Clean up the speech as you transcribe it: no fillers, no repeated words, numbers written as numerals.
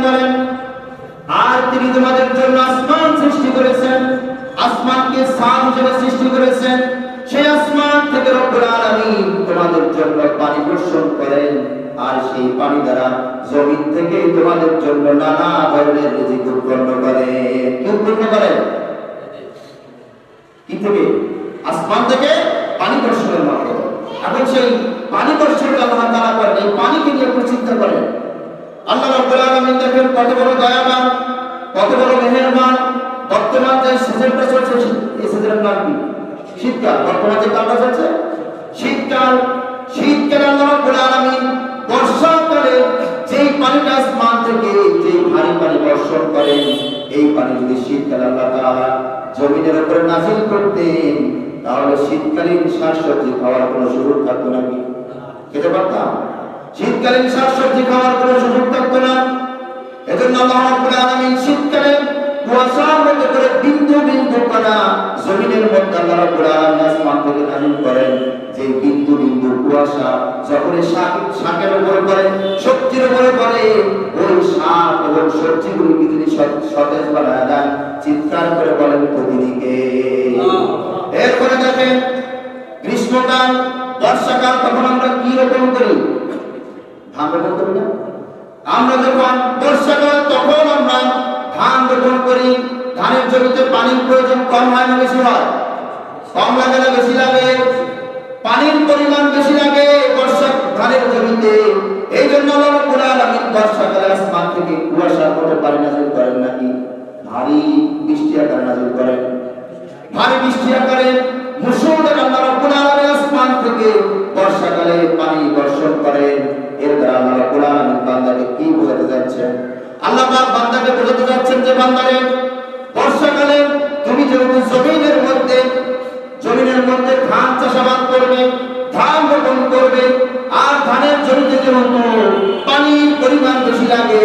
বলেন, আর তিনি তোমাদের জন্য আসমান সৃষ্টি করেছেন, আসমানকে স্থান হিসেবে সৃষ্টি করেছেন। সেই আসমান থেকে রব্বুল আলামিন তোমাদের জন্য পানি বর্ষণ করেন, আর সেই পানি দ্বারা জমিন থেকে তোমাদের জন্য নানা ধরনের রিজিক উৎপন্ন করেন। কি উৎপন্ন করেন? কি থেকে? আসমান থেকে পানি বর্ষণের মাধ্যমে। এখন সেই পানি বর্ষণকে আল্লাহ তাআলা করেন, এই পানিকে নিয়ে একটু চিন্তা করেন। আল্লাহ রাব্বুল আলামিন দেখেন কত বড় দয়াবান, কত বড় মেহেরবান। বর্তমান যে সিজনটা চলছে, এই সিজনের নাম কি? শীতকাল। বর্তমান যে কালটা চলছে শীতকাল। শীতকালে আল্লাহ রাব্বুল আলামিন বর্ষাকালে যেই পানিটা আসমান থেকে যেই ভারী পানি বর্ষণ করেন, এই পানি যদি শীতকালে আল্লাহ তাআলা জমিনের উপরে নাযিল করতেন, তাহলে শীতকালীন শাকসবজি খাওয়ার কোনো সুযোগ থাকতো নাকি? খেতে পারতাম? শীতকালীন শাকসবজি খাওয়ার কোনো সুযোগ থাকতো না। এজন্য আল্লাহ রাব্বুল আলামিন শীতকালে কুয়াশার মতো করে বিন্দু বিন্দু কণা জমিনের মধ্যে আল্লাহ রাব্বুল আলামিন আসমান থেকে নাযিল করেন। যে বিন্দু বিন্দু কুয়াশা যখন শাকের উপরে পড়ে, সবজির উপরে পড়ে, ওই শাক এবং সবজিগুলোকে যদি সতেজ বানায় দেন, চিৎকার করে বলেন প্রতিদিকে। এরপরে দেখেন গ্রীষ্মকাল, বর্ষাকাল, তখন আমরা কি রকম করি? ধান রোপণ করি না? আমরা যখন বর্ষাকাল তখন আমরা ধান রোপণ করি। ধানের জমিতে পানির প্রয়োজন কম হয় না বেশি হয়? কম লাগে না বেশি লাগে? পানির পরিমাণ বেশি লাগে বর্ষা ধানের জমিতে। এই জন্য আল্লাহ রাব্বুল আলামিন বর্ষাকালে আসমান থেকে কুয়াশার মতো পানি নাযিল করেন নাকি? ভারী বৃষ্টি আকারে নাযিল করেন। ভারী বৃষ্টি আকারে মুষলধারে আল্লাহ রাব্বুল আলামিন আসমান থেকে বর্ষাকালে পানি বর্ষণ করেন। এর দ্বারা আল্লাহ রাব্বুল আলামিন বান্দাকে কি বোঝাতে যাচ্ছেন? আল্লাহ পাক বান্দাকে বোঝাতে যাচ্ছেন যে বান্দারে, বর্ষাকালে তুমি যেহেতু জমিনের মধ্যে ধান চাষাবাদ করবে, ধান রোপণ করবে, আর ধানের জমিতে যেহেতু পানির পরিমাণ বেশি লাগে,